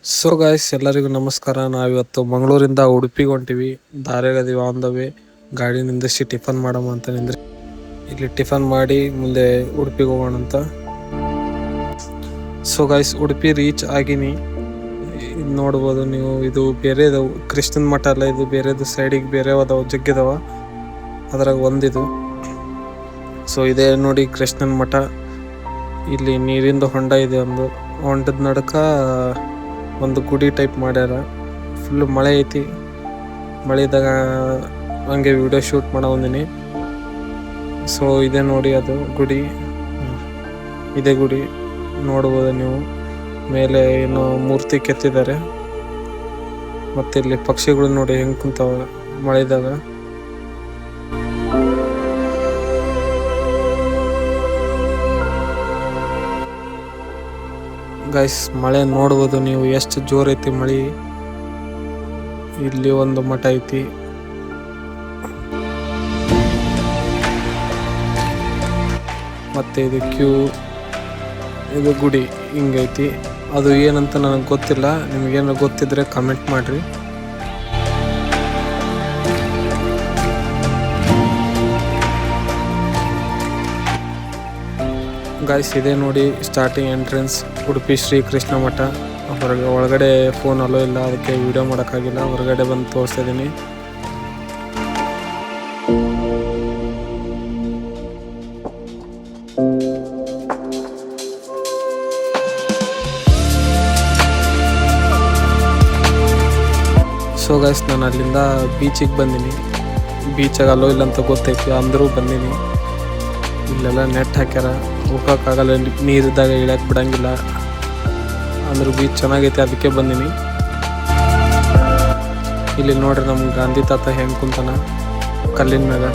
So guys, ಎಲ್ಲರಿಗೂ ನಮಸ್ಕಾರ. ನಾವಿವತ್ತು ಮಂಗಳೂರಿಂದ ಉಡುಪಿಗೆ ಹೊಂಟಿವಿ. ದಾರ್ಯಾಗದೀವಿ, ಆನ್ ದ ವೇ. ಗಾಡಿ ನಿಂದಿಸಿ ಟಿಫನ್ ಮಾಡಮ್ಮ ಅಂತ ನಿಂದ್ರಿ ಇಲ್ಲಿ ಟಿಫನ್ ಮಾಡಿ ಮುಂದೆ ಉಡುಪಿಗೆ ಹೋಗೋಣ ಅಂತ. ಸೊ ಗಾಯ್ಸ್, ಉಡುಪಿ ರೀಚ್ ಆಗಿನಿ. ಇದು ನೋಡ್ಬೋದು ನೀವು, ಇದು ಬೇರೆದು ಕ್ರಿಶ್ಚಿಯನ್ ಮಠ ಅಲ್ಲ, ಇದು ಬೇರೆದು ಸೈಡಿಗೆ ಬೇರೆ ಅದಾವ, ಜಗ್ಗಿದಾವ. ಅದ್ರಾಗ ಒಂದಿದು. ಸೊ ಇದೇ ನೋಡಿ ಕ್ರಿಶ್ಚಿಯನ್ ಮಠ. ಇಲ್ಲಿ ನೀರಿಂದ ಹೊಂಡ ಇದೆ, ಒಂದು ಹೊಂಡದ ನಡಕ ಒಂದು ಗುಡಿ ಟೈಪ್ ಮಾಡ್ಯಾರ. ಫುಲ್ ಮಳೆ ಐತಿ. ಮಳೆ ಇದ್ದಾಗ ಹಂಗೆ ವಿಡಿಯೋ ಶೂಟ್ ಮಾಡೋ ಬಂದೀನಿ. ಸೊ ಇದೇ ನೋಡಿ ಅದು ಗುಡಿ. ಇದೇ ಗುಡಿ ನೋಡ್ಬೋದು ನೀವು. ಮೇಲೆ ಏನು ಮೂರ್ತಿ ಕೆತ್ತಿದ್ದಾರೆ. ಮತ್ತೆ ಇಲ್ಲಿ ಪಕ್ಷಿಗಳು ನೋಡಿ ಹೆಂಗ್ ಕುಂತಾವ ಮಳೆದಾಗ. ಗೈಸ್, ಮಳೆ ನೋಡ್ಬೋದು ನೀವು ಎಷ್ಟು ಜೋರ್ ಐತಿ ಮಳೆ. ಇಲ್ಲಿ ಒಂದು ಮಠ ಐತಿ. ಮತ್ತೆ ಇದು ಇದು ಗುಡಿ ಹಿಂಗೈತಿ. ಅದು ಏನಂತ ನನಗೆ ಗೊತ್ತಿಲ್ಲ. ನಿಮಗೇನು ಗೊತ್ತಿದ್ರೆ ಕಮೆಂಟ್ ಮಾಡ್ರಿ. ಗಾಯ್ಸ್, ಇದೇ ನೋಡಿ ಸ್ಟಾರ್ಟಿಂಗ್ ಎಂಟ್ರೆನ್ಸ್, ಉಡುಪಿ ಶ್ರೀ ಕೃಷ್ಣ ಮಠ. ಒಳಗಡೆ ಫೋನ್ ಅಲೋ ಇಲ್ಲ, ಅದಕ್ಕೆ ವಿಡಿಯೋ ಮಾಡೋಕ್ಕಾಗಿಲ್ಲ. ಹೊರಗಡೆ ಬಂದು ತೋರಿಸ್ತಾ ಇದ್ದೀನಿ. ಸೊ ಗೈಸ್, ನಾನು ಅಲ್ಲಿಂದ ಬೀಚಿಗೆ ಬಂದೀನಿ. ಬೀಚಾಗ ಅಲೋ ಇಲ್ಲ ಅಂತ ಗೊತ್ತೈತಿ, ಅಂದರೂ ಬಂದೀನಿ. ಇಲ್ಲೆಲ್ಲ ನೆಟ್ ಹಾಕ್ಯಾರ, ಹೋಗೋಕ್ಕಾಗಲ್ಲ, ನೀರಿದ್ದಾಗ ಇಳ್ಯಾಕೆ ಬಿಡಂಗಿಲ್ಲ. ಅಂದ್ರೂ ಬೀಚ್ ಚೆನ್ನಾಗೈತೆ, ಅದಕ್ಕೆ ಬಂದೀನಿ. ಇಲ್ಲಿ ನೋಡ್ರಿ ನಮ್ಮ ಗಾಂಧಿ ತಾತ ಹೆಂಗೆ ಕುಂತಾನ ಕಲ್ಲಿನ ಮ್ಯಾಗ.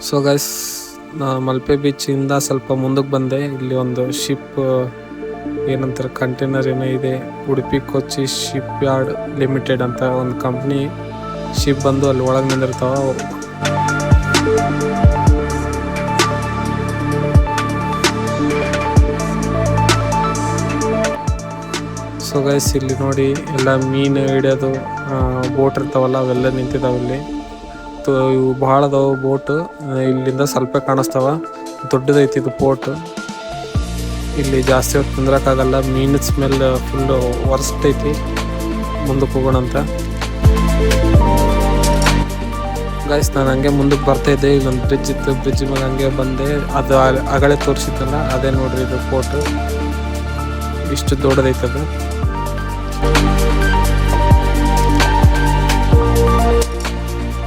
ಸೊ ಗೈಸ್, ಮಲ್ಪೆ ಬೀಚಿಂದ ಸ್ವಲ್ಪ ಮುಂದಕ್ಕೆ ಬಂದೆ. ಇಲ್ಲಿ ಒಂದು ಶಿಪ್, ಏನಂತಾರೆ ಕಂಟೈನರ್ ಏನೋ ಇದೆ, ಉಡುಪಿ ಕೊಚ್ಚಿ ಶಿಪ್ ಯಾರ್ಡ್ ಲಿಮಿಟೆಡ್ ಅಂತ ಒಂದು ಕಂಪ್ನಿ ಶಿಪ್ ಬಂದು ಅಲ್ಲಿ ಒಳಗೆ ನಿಂದಿರ್ತಾವ. ಸೊ ಗೈಸ್, ಇಲ್ಲಿ ನೋಡಿ ಎಲ್ಲ ಮೀನು ಹಿಡಿಯೋದು ಬೋಟ್ ಇರ್ತಾವಲ್ಲ, ಅವೆಲ್ಲ ನಿಂತಿದ್ದಾವೆ ಇಲ್ಲಿ. ಇವು ಭಾಳ ಅದಾವ ಬೋಟ್. ಇಲ್ಲಿಂದ ಸ್ವಲ್ಪ ಕಾಣಿಸ್ತಾವ. ದೊಡ್ಡದೈತಿ ಇದು ಪೋರ್ಟ್. ಇಲ್ಲಿ ಜಾಸ್ತಿ ಹೊತ್ತು ಕುಂದ್ರಕ್ಕಾಗಲ್ಲ, ಮೀನಿನ ಸ್ಮೆಲ್ ಫುಲ್ ವರ್ಸ್ಟ್ ಐತಿ. ಮುಂದಕ್ಕೆ ಹೋಗೋಣ ಅಂತ. ಗೈಸ್, ನಾನು ಹಂಗೆ ಮುಂದಕ್ಕೆ ಬರ್ತಾಯಿದ್ದೆ. ಇಲ್ಲೊಂದು ಬ್ರಿಡ್ಜ್ ಇತ್ತು, ಬ್ರಿಡ್ಜ್ ಮೇಲೆ ಹಂಗೆ ಬಂದೆ. ಅದು ಆಗಲೇ ತೋರಿಸಿತ್ತಲ್ಲ, ಅದೇ ನೋಡ್ರಿ ಇದು ಫೋಟೋ. ಇಷ್ಟು ದೊಡ್ಡದೈತದು.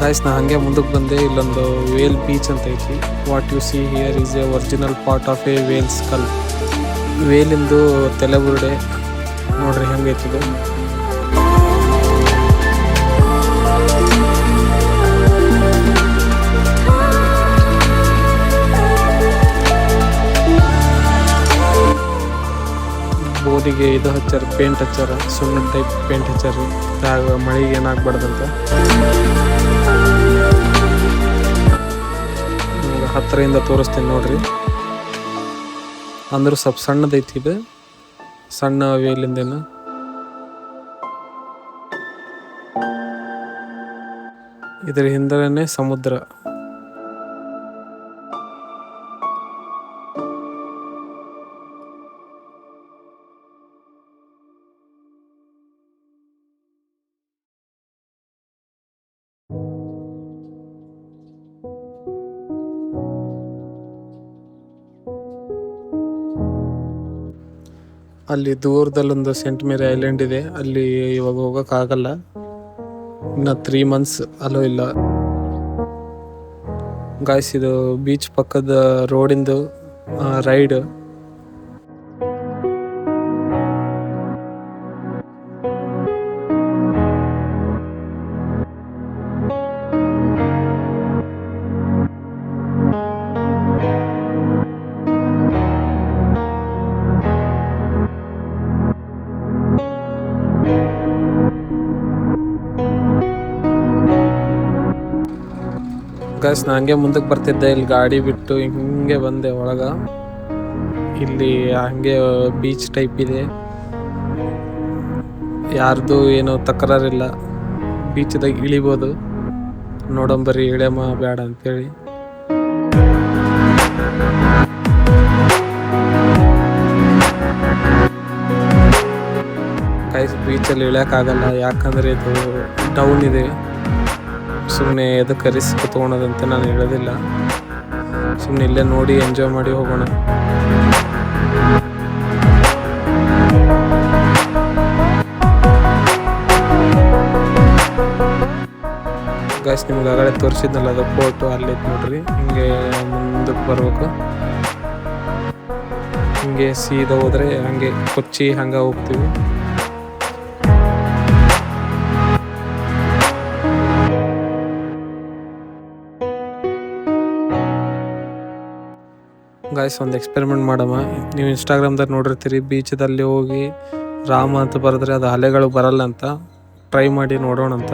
ಗೈಸ್, ನಾನು ಹಂಗೆ ಮುಂದಕ್ಕೆ ಬಂದೆ. ಇಲ್ಲೊಂದು ವೇಲ್ ಬೀಚ್ ಅಂತ ಐತಿ. What you see here is a original part of a whale skull. ವೇಲಿಂದು ತಲೆಬುರುಡೆ ನೋಡ್ರಿ ಹೆಂಗೈತಿದು. ಬೋದಿಗೆ ಇದು ಹಚ್ಚಾರ, ಪೇಂಟ್ ಹಚ್ಚಾರ, ಸುಣ್ಣದ ಟೈಪ್ ಪೇಂಟ್ ಹಚ್ಚಾರ, ಮಳೆಗೆ ಏನಾಗ್ಬಾರ್ದಂತ. ಹತ್ತಿರದಿಂದ ತೋರಿಸ್ತೀನಿ ನೋಡ್ರಿ. ಅಂದ್ರೂ ಸ್ವಲ್ಪ ಸಣ್ಣದೈತಿ ಇದು, ಸಣ್ಣ ವೇಲಿಂದೇನು. ಇದ್ರ ಹಿಂದೆನೇ ಸಮುದ್ರ. ಅಲ್ಲಿ ದೂರದಲ್ಲೊಂದು ಸೆಂಟ್ ಮೇರಿ ಐಲ್ಯಾಂಡ್ ಇದೆ. ಅಲ್ಲಿ ಇವಾಗ ಹೋಗೋಕ್ಕಾಗಲ್ಲ, ಇನ್ನು 3 months ಅಲ್ಲೂ ಇಲ್ಲ. ಗಾಯ್ಸ್, ಇದು ಬೀಚ್ ಪಕ್ಕದ ರೋಡಿಂದು ರೈಡ್. ಗೈಸ್ ನಾನು ಹಂಗೆ ಮುಂದಕ್ಕೆ ಬರ್ತಿದ್ದೆ, ಇಲ್ಲಿ ಗಾಡಿ ಬಿಟ್ಟು ಹಿಂಗೆ ಬಂದೆ ಒಳಗೆ. ಇಲ್ಲಿ ಹಂಗೆ ಬೀಚ್ ಟೈಪ್ ಇದೆ, ಯಾರ್ದು ಏನೋ ತಕರಾರಿಲ್ಲ, ಬೀಚ್ದಾಗ ಇಳಿಬೋದು. ನೋಡಂಬರಿ ಇಳಿಯಮ್ಮ ಬೇಡ ಅಂತೇಳಿ. ಗೈಸ್ ಬೀಚಲ್ಲಿ ಇಳಿಯೋಕ್ಕಾಗಲ್ಲ, ಯಾಕಂದರೆ ಇದು ಡೌನ್ ಇದೆ. ಸುಮ್ಮನೆ ಎದಕ್ಕೆ ರಿಸ್ಕ್ ತೊಗೊಳೋದಂತ ನಾನು ಹೇಳೋದಿಲ್ಲ, ಸುಮ್ಮನೆ ಇಲ್ಲೇ ನೋಡಿ ಎಂಜಾಯ್ ಮಾಡಿ ಹೋಗೋಣ. ಗೈಸ್ ನಿಮ್ಗೆ ಆಗಲೇ ತೋರಿಸಿದ್ನಲ್ಲ ಅದು ಫೋಟೋ, ಅಲ್ಲೈತೆ ನೋಡ್ರಿ. ಹಿಂಗೆ ಮುಂದಕ್ಕೆ ಬರ್ಬೇಕು, ಹಿಂಗೆ ಸೀದಾ ಹೋದರೆ ಹಂಗೆ ಕೊಚ್ಚಿ ಹಂಗೆ ಹೋಗ್ತೀವಿ. ಗಾಯ್ಸ್ ಒಂದು ಎಕ್ಸ್ಪೆರಿಮೆಂಟ್ ಮಾಡಮ್ಮ. ನೀವು ಇನ್ಸ್ಟಾಗ್ರಾಮ್ದಾಗ ನೋಡಿರ್ತೀರಿ, ಬೀಚದಲ್ಲಿ ಹೋಗಿ ರಾಮ ಅಂತ ಬರೆದ್ರೆ ಅದು ಅಲೆಗಳು ಬರಲ್ಲ ಅಂತ. ಟ್ರೈ ಮಾಡಿ ನೋಡೋಣ ಅಂತ.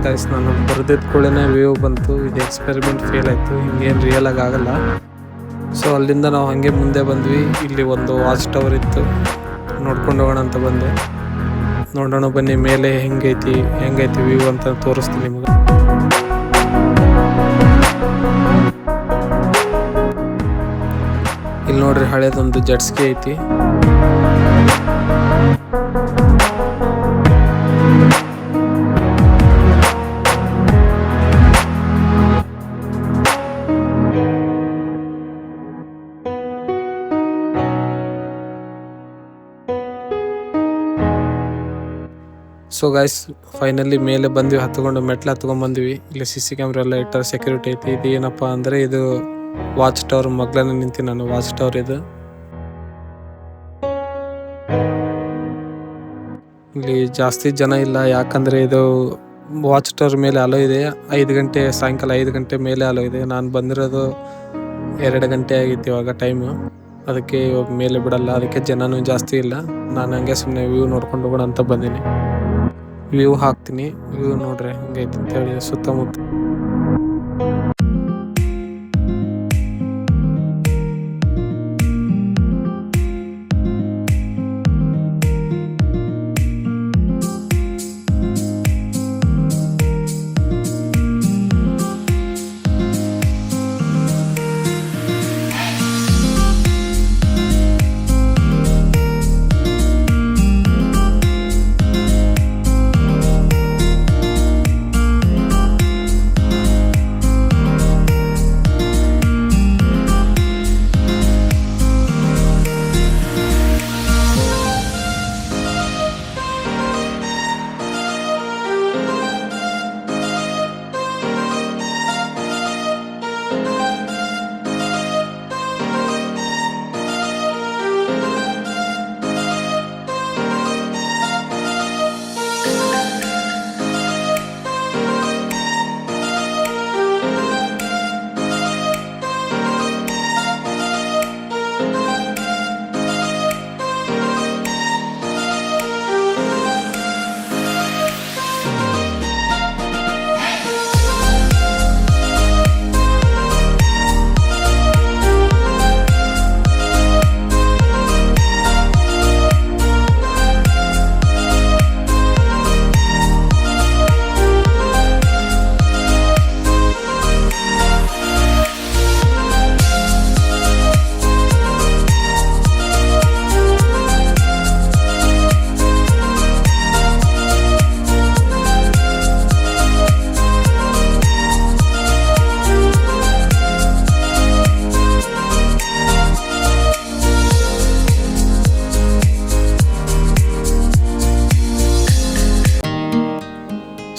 ಗೈಸ್ ನಾನು ಬರೆದಿದ್ದ ಕೂಡಲೇ ವ್ಯೂ ಬಂತು. ಇದು ಎಕ್ಸ್ಪೆರಿಮೆಂಟ್ ಫೇಲ್ ಆಯಿತು, ಹಿಂಗೇನು ರಿಯಲ್ ಆಗಿ ಆಗಲ್ಲ. ಸೊ ಅಲ್ಲಿಂದ ನಾವು ಹಾಗೆ ಮುಂದೆ ಬಂದ್ವಿ. ಇಲ್ಲಿ ಒಂದು ವಾಚ್ ಟವರ್ ಇತ್ತು, ನೋಡ್ಕೊಂಡು ಹೋಗೋಣ ಅಂತ ಬಂದೆ. ನೋಡೋಣ ಬನ್ನಿ ಮೇಲೆ ಹೆಂಗೈತಿ ವ್ಯೂ ಅಂತ ತೋರಿಸ್ತೀನಿ ನಿಮ್ಗೆ. ಇಲ್ಲಿ ನೋಡ್ರಿ ಹಳೇದೊಂದು ಜೆಟ್ಸ್ಕಿ ಐತಿ. ಸೊ ಗೈಸ್ ಫೈನಲಿ ಮೇಲೆ ಬಂದ್ವಿ, ಮೆಟ್ಲು ಹತ್ಕೊಂಡು ಬಂದ್ವಿ. ಇಲ್ಲಿ CC ಕ್ಯಾಮ್ರಾ ಎಲ್ಲ ಇಟ್ಟಾರೆ, ಸೆಕ್ಯೂರಿಟಿ ಐತಿ. ಇದು ಏನಪ್ಪ ಅಂದರೆ ಇದು ವಾಚ್ ಟವರ್ ಮಗ್ಲನೇ ನಿಂತೀನಿ ನಾನು. ವಾಚ್ ಟವರ್ ಇದು. ಇಲ್ಲಿ ಜಾಸ್ತಿ ಜನ ಇಲ್ಲ, ಯಾಕಂದರೆ ಇದು ವಾಚ್ ಟವರ್ ಮೇಲೆ ಅಲೋ ಇದೆ. 5 ಗಂಟೆ ಸಾಯಂಕಾಲ 5 ಗಂಟೆ ಮೇಲೆ ಅಲೋ ಇದೆ. ನಾನು ಬಂದಿರೋದು 2 ಗಂಟೆ ಆಗಿತ್ತು ಇವಾಗ ಟೈಮು. ಅದಕ್ಕೆ ಇವಾಗ ಮೇಲೆ ಬಿಡಲ್ಲ, ಅದಕ್ಕೆ ಜನನೂ ಜಾಸ್ತಿ ಇಲ್ಲ. ನಾನು ಹಂಗೆ ಸುಮ್ಮನೆ ವ್ಯೂ ನೋಡ್ಕೊಂಡು ಹೋಗೋಣ ಅಂತ ಬಂದೀನಿ. ವ್ಯೂ ಹಾಕ್ತೀನಿ, ವ್ಯೂ ನೋಡ್ರಿ ಹಂಗೈತೆ ಅಂತೇಳಿ ಸುತ್ತಮುತ್ತ.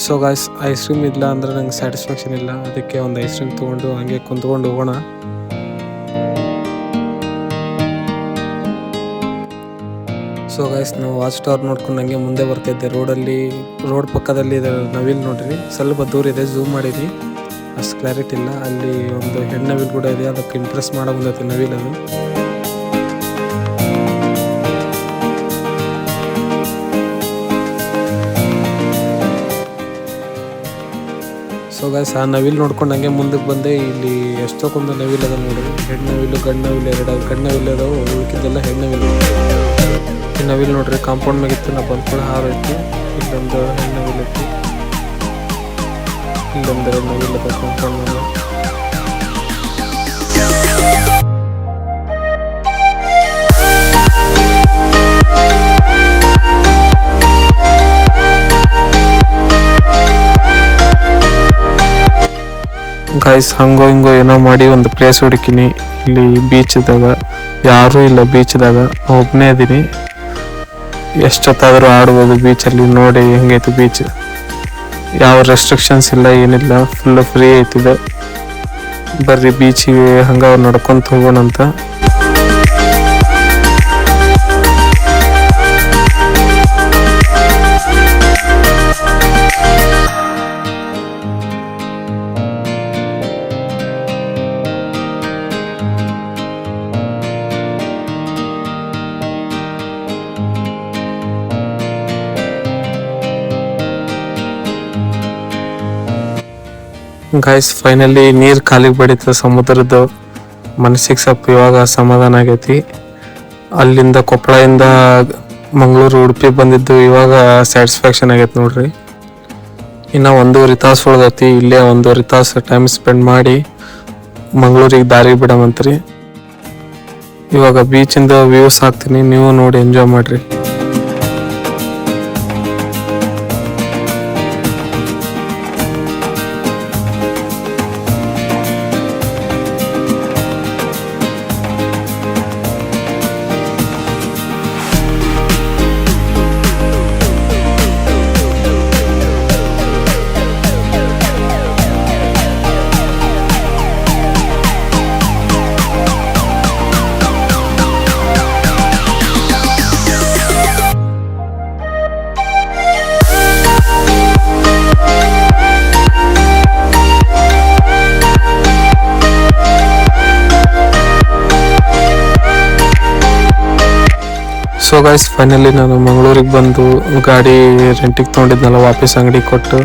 ಸೊ ಗಾಯ್ಸ್ ಐಸ್ ಕ್ರೀಮ್ ಇಲ್ಲ ಅಂದರೆ ನಂಗೆ ಸ್ಯಾಟಿಸ್ಫ್ಯಾಕ್ಷನ್ ಇಲ್ಲ. ಅದಕ್ಕೆ ಒಂದು ಐಸ್ ಕ್ರೀಮ್ ತೊಗೊಂಡು ಹಂಗೆ ಕುಂತ್ಕೊಂಡು ಹೋಗೋಣ. ಸೊ ಗಾಯ್ಸ್ ನಾವು ವಾಚ್ ಟವರ್ ನೋಡ್ಕೊಂಡು ಹಂಗೆ ಮುಂದೆ ಬರ್ತಾಯಿದ್ದೆ. ರೋಡ್ ಪಕ್ಕದಲ್ಲಿ ಇದೆ ನವಿಲ್ ನೋಡ್ರಿ, ಸ್ವಲ್ಪ ದೂರ ಇದೆ, ಝೂಮ್ ಮಾಡೀನಿ. ಅಷ್ಟು ಕ್ಲಾರಿಟಿ ಇಲ್ಲ. ಅಲ್ಲಿ ಒಂದು ಹೆಣ್ಣವಿಲ್ ಕೂಡ ಇದೆ, ಅದಕ್ಕೆ ಇಂಪ್ರೆಸ್ ಮಾಡೋ ಬಂದೈತೆ ನವಿಲ್ ಅದು. ಸೊ ಗೈಸ್ ಆ ನವಿಲ್ ನೋಡ್ಕೊಂಡು ಹಂಗೆ ಮುಂದಕ್ಕೆ ಬಂದೆ. ಇಲ್ಲಿ ಎಷ್ಟೊಂದು ನವಿಲ್ ಅದ ನೋಡಿ, ಹೆಣ್ಣವಿಲು ಗಂಡು ನವಿಲು ಎರಡು ಗಂಡು ನವಿಲ್ ಅದಾವು, ಉಳ್ಕಿದ್ದೆಲ್ಲ ಹೆಣ್ಣವಿಲು. ಈ ನವಿಲ್ ನೋಡ್ರಿ ಕಾಂಪೌಂಡ್ ಮ್ಯಾಗಿತ್ತು, ನಾ ಬಂದ್ಕೊಂಡು ಹಾರೈತಿ. ಇಲ್ಲೊಂದು ಹೆಣ್ಣವಿಲ್ ಐತಿ, ಇಲ್ಲೊಂದು ಎರಡು ನವಿಲ್ ಅದ ಕಾಂಪೌಂಡ್ ಮೇಲೆ. ಗೈಸ್ ಹಂಗೋ ಹಿಂಗೋ ಏನೋ ಮಾಡಿ ಒಂದು ಪ್ಲೇಸ್ ಹುಡುಕಿನಿ. ಇಲ್ಲಿ ಬೀಚ್ದಾಗ ಯಾರೂ ಇಲ್ಲ, ಬೀಚ್ದಾಗ ಒಬ್ಬನೇ ಇದೀನಿ. ಎಷ್ಟೊತ್ತಾದರೂ ಆಡ್ಬೋದು ಬೀಚಲ್ಲಿ. ನೋಡಿ ಹೆಂಗೈತಿ ಬೀಚ್, ಯಾವ ರೆಸ್ಟ್ರಿಕ್ಷನ್ಸ್ ಇಲ್ಲ, ಏನಿಲ್ಲ, ಫುಲ್ ಫ್ರೀ ಐತಿದೆ. ಬರ್ರಿ ಬೀಚಿಗೆ ಹಂಗ ನಡ್ಕೊಂತ ಹೋಗೋಣಂತ. ಗೈಸ್ ಫೈನಲಿ ನೀರು ಕಾಲಿಗೆ ಬಡಿತ ಸಮುದ್ರದ್ದು. ಮನಸ್ಸಿಗೆ ಸ್ವಲ್ಪ ಇವಾಗ ಸಮಾಧಾನ ಆಗೈತಿ. ಅಲ್ಲಿಂದ ಕೊಪ್ಪಳದಿಂದ ಮಂಗಳೂರು ಉಡುಪಿ ಬಂದಿದ್ದು ಇವಾಗ ಸ್ಯಾಟಿಸ್ಫ್ಯಾಕ್ಷನ್ ಆಗೈತಿ ನೋಡ್ರಿ. ಇನ್ನು 1.5 ತಾಸು ಉಳ್ದೈತಿ. ಇಲ್ಲೇ 1.5 ತಾಸು ಟೈಮ್ ಸ್ಪೆಂಡ್ ಮಾಡಿ ಮಂಗಳೂರಿಗೆ ದಾರಿ ಬಿಡಮಂತ್ರಿ. ಇವಾಗ ಬೀಚಿಂದ ವ್ಯೂಸ್ ಹಾಕ್ತೀನಿ, ನೀವು ನೋಡಿ ಎಂಜಾಯ್ ಮಾಡ್ರಿ. ಸೊ ಗೈಸ್ ಫೈನಲಿ ನಾನು ಮಂಗಳೂರಿಗೆ ಬಂದು ಗಾಡಿ ರೆಂಟಿಗೆ ತೊಗೊಂಡಿದ್ನಲ್ಲ, ವಾಪಸ್ ಅಂಗಡಿಗೆ ಕೊಟ್ಟು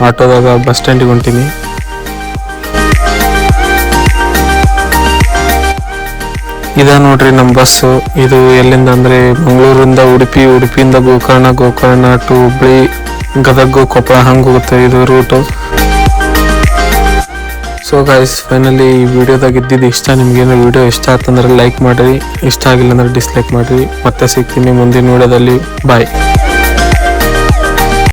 ಆಟೋದಾಗ ಬಸ್ ಸ್ಟ್ಯಾಂಡಿಗೆ ಹೊಂಟೀನಿ. ಇದ ನೋಡ್ರಿ ನಮ್ಮ ಬಸ್ಸು. ಇದು ಎಲ್ಲಿಂದ ಅಂದರೆ ಮಂಗಳೂರಿಂದ ಉಡುಪಿ, ಉಡುಪಿಯಿಂದ ಗೋಕರ್ಣ, ಗೋಕರ್ಣ ಟು ಹುಬ್ಳಿ, ಗದಗ, ಕೊಪ್ಪಳ ಹಂಗೆ ಹೋಗುತ್ತೆ ಇದು ರೂಟು. ಸೊ ಗೈಸ್ ಫೈನಲಿ ಈ ವಿಡಿಯೋದಾಗ ಇದ್ದಿದ್ದು ಇಷ್ಟ. ನಿಮ್ಗೇನು ವಿಡಿಯೋ ಇಷ್ಟ ಆತಂದ್ರೆ ಲೈಕ್ ಮಾಡಿರಿ, ಇಷ್ಟ ಆಗಿಲ್ಲ ಅಂದ್ರೆ ಡಿಸ್ಲೈಕ್ ಮಾಡಿರಿ. ಮತ್ತೆ ಸಿಗ್ತೀನಿ ಮುಂದಿನ ವಿಡಿಯೋದಲ್ಲಿ. ಬಾಯ್.